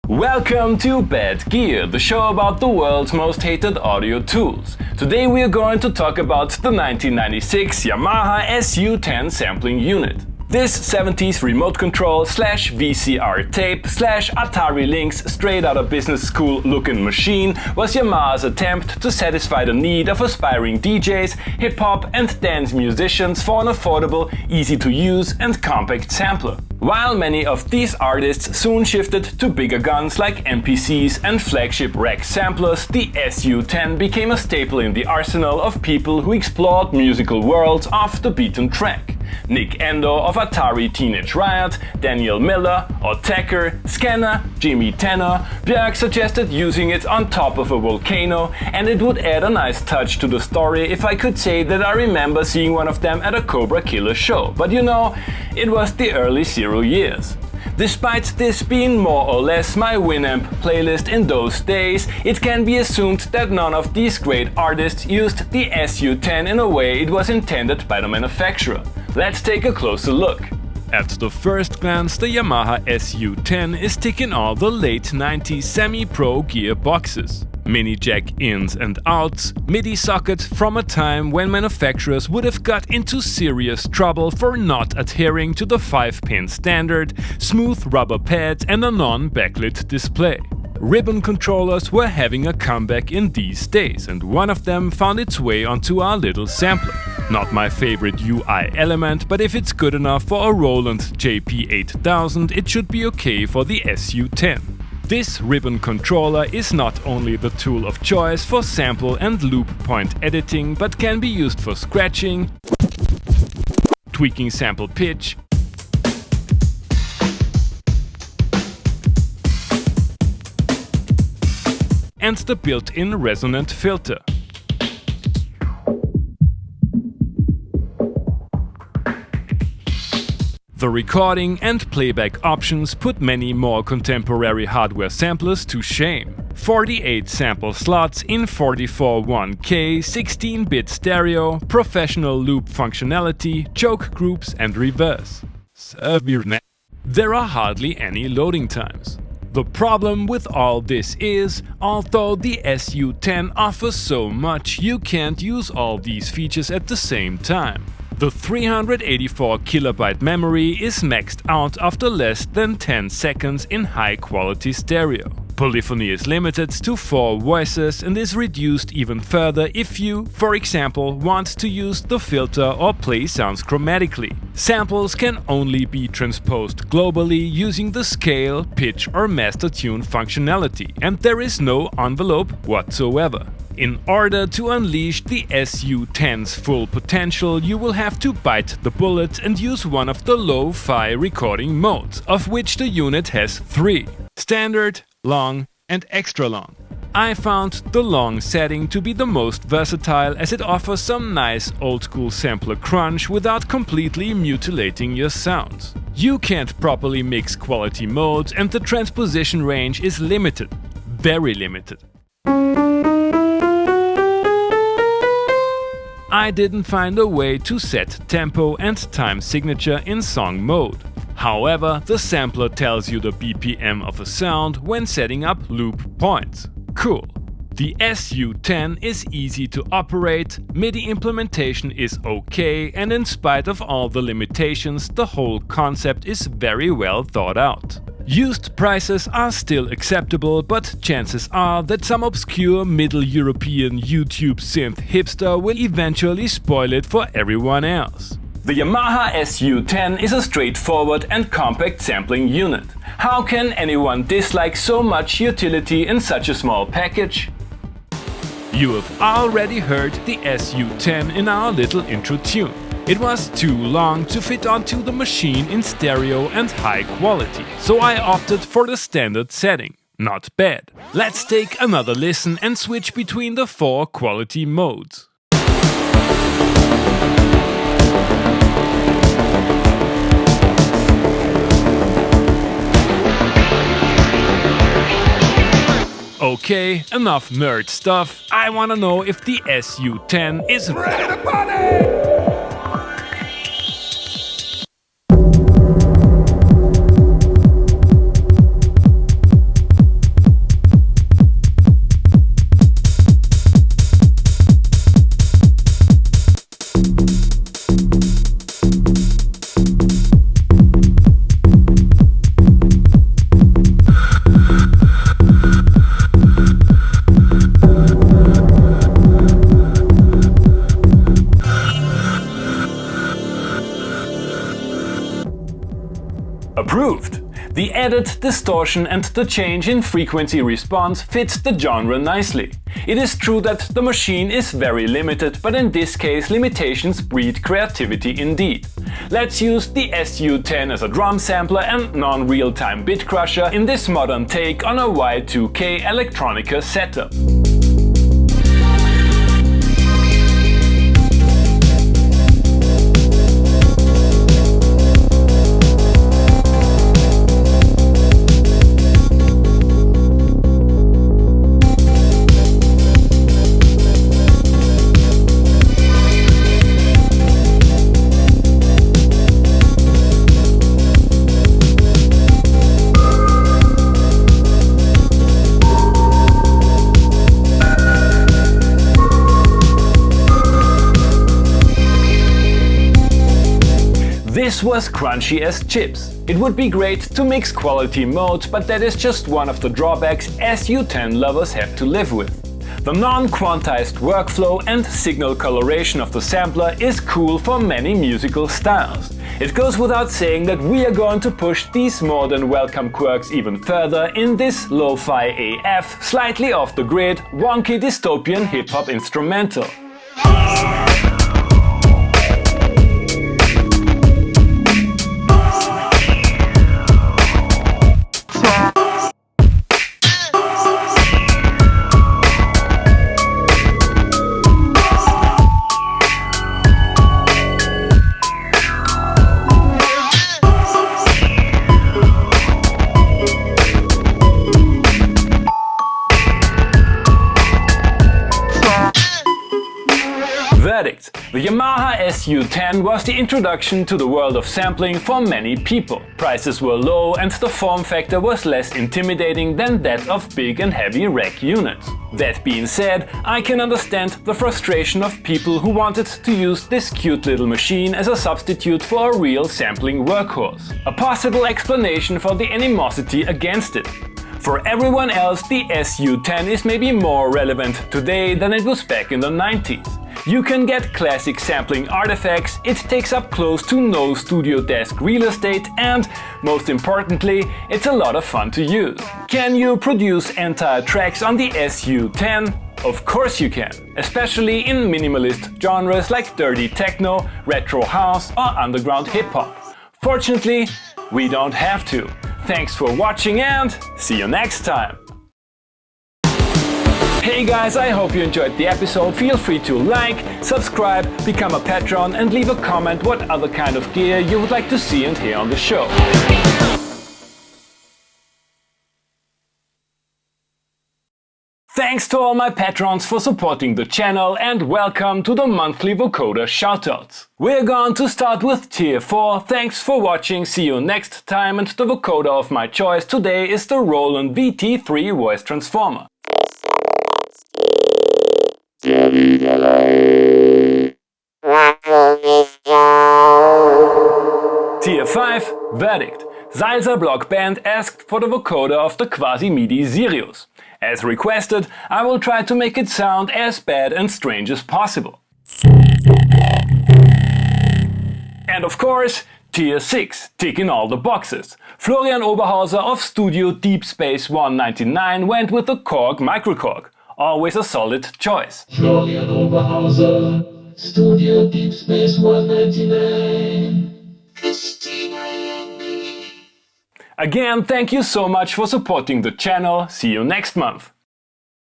Welcome to Bad Gear, the show about the world's most hated audio tools. Today we are going to talk about the 1996 Yamaha SU10 Sampling Unit. This 70s remote control / VCR tape / Atari Lynx straight out of business school looking machine was Yamaha's attempt to satisfy the need of aspiring DJs, hip-hop and dance musicians for an affordable, easy to use and compact sampler. While many of these artists soon shifted to bigger guns like MPCs and flagship rack samplers, the SU10 became a staple in the arsenal of people who explored musical worlds off the beaten track. Nick Endo of Atari Teenage Riot, Daniel Miller, Otaker, Scanner, Jimmy Tanner, Björk suggested using it on top of a volcano, and it would add a nice touch to the story if I could say that I remember seeing one of them at a Cobra Killer show, but you know, it was the early 0 years. Despite this being more or less my Winamp playlist in those days, it can be assumed that none of these great artists used the SU10 in a way it was intended by the manufacturer. Let's take a closer look. At the first glance, the Yamaha SU10 is ticking all the late 90s semi-pro gear boxes. Mini jack ins and outs, MIDI socket from a time when manufacturers would have got into serious trouble for not adhering to the 5-pin standard, smooth rubber pads and a non-backlit display. Ribbon controllers were having a comeback in these days, and one of them found its way onto our little sampler. Not my favorite UI element, but if it's good enough for a Roland JP8000, it should be okay for the SU10. This ribbon controller is not only the tool of choice for sample and loop point editing, but can be used for scratching, tweaking sample pitch, and the built-in resonant filter. The recording and playback options put many more contemporary hardware samplers to shame. 48 sample slots in 44 1K, 16-bit stereo, professional loop functionality, choke groups and reverse. There are hardly any loading times. The problem with all this is, although the SU10 offers so much, you can't use all these features at the same time. The 384 KB memory is maxed out after less than 10 seconds in high-quality stereo. Polyphony is limited to 4 voices and is reduced even further if you, for example, want to use the filter or play sounds chromatically. Samples can only be transposed globally using the scale, pitch or master tune functionality, and there is no envelope whatsoever. In order to unleash the SU10's full potential, you will have to bite the bullet and use one of the LoFi recording modes, of which the unit has 3: standard, long and extra long. I found the long setting to be the most versatile, as it offers some nice old-school sampler crunch without completely mutilating your sounds. You can't properly mix quality modes and the transposition range is limited, very limited. I didn't find a way to set tempo and time signature in song mode. However, the sampler tells you the BPM of a sound when setting up loop points. Cool. The SU10 is easy to operate, MIDI implementation is okay, and in spite of all the limitations, the whole concept is very well thought out. Used prices are still acceptable, but chances are that some obscure Middle European YouTube synth hipster will eventually spoil it for everyone else. The Yamaha SU10 is a straightforward and compact sampling unit. How can anyone dislike so much utility in such a small package? You have already heard the SU10 in our little intro tune. It was too long to fit onto the machine in stereo and high quality, so I opted for the standard setting. Not bad. Let's take another listen and switch between the 4 quality modes. Okay, enough nerd stuff. I wanna know if the SU10 is ready to party! The added distortion and the change in frequency response fits the genre nicely. It is true that the machine is very limited, but in this case limitations breed creativity indeed. Let's use the SU10 as a drum sampler and non-real-time bit crusher in this modern take on a Y2K electronica setup. This was crunchy as chips. It would be great to mix quality modes, but that is just one of the drawbacks SU10 lovers have to live with. The non-quantized workflow and signal coloration of the sampler is cool for many musical styles. It goes without saying that we are going to push these more than welcome quirks even further in this Lo-Fi AF, slightly off the grid, wonky dystopian hip-hop instrumental. Verdict. The Yamaha SU10 was the introduction to the world of sampling for many people. Prices were low and the form factor was less intimidating than that of big and heavy rack units. That being said, I can understand the frustration of people who wanted to use this cute little machine as a substitute for a real sampling workhorse. A possible explanation for the animosity against it. For everyone else, the SU10 is maybe more relevant today than it was back in the 90s. You can get classic sampling artifacts, it takes up close to no studio desk real estate, and, most importantly, it's a lot of fun to use. Can you produce entire tracks on the SU10? Of course you can, especially in minimalist genres like dirty techno, retro house or underground hip-hop. Fortunately, we don't have to. Thanks for watching and see you next time! Hey guys, I hope you enjoyed the episode. Feel free to like, subscribe, become a patron and leave a comment what other kind of gear you would like to see and hear on the show. Thanks to all my patrons for supporting the channel and welcome to the monthly vocoder shoutouts. We're going to start with tier 4, thanks for watching, see you next time, and the vocoder of my choice today is the Roland VT3 voice transformer. Tier 5, Verdict. Salsa Band asked for the vocoder of the Quasi-MIDI Sirius. As requested, I will try to make it sound as bad and strange as possible. And of course, Tier 6, ticking all the boxes. Florian Oberhauser of Studio Deep Space 199 went with the Korg Microkorg. Always a solid choice. Florian Oberhauser, Studio Deep Space 199. Again, thank you so much for supporting the channel. See you next month.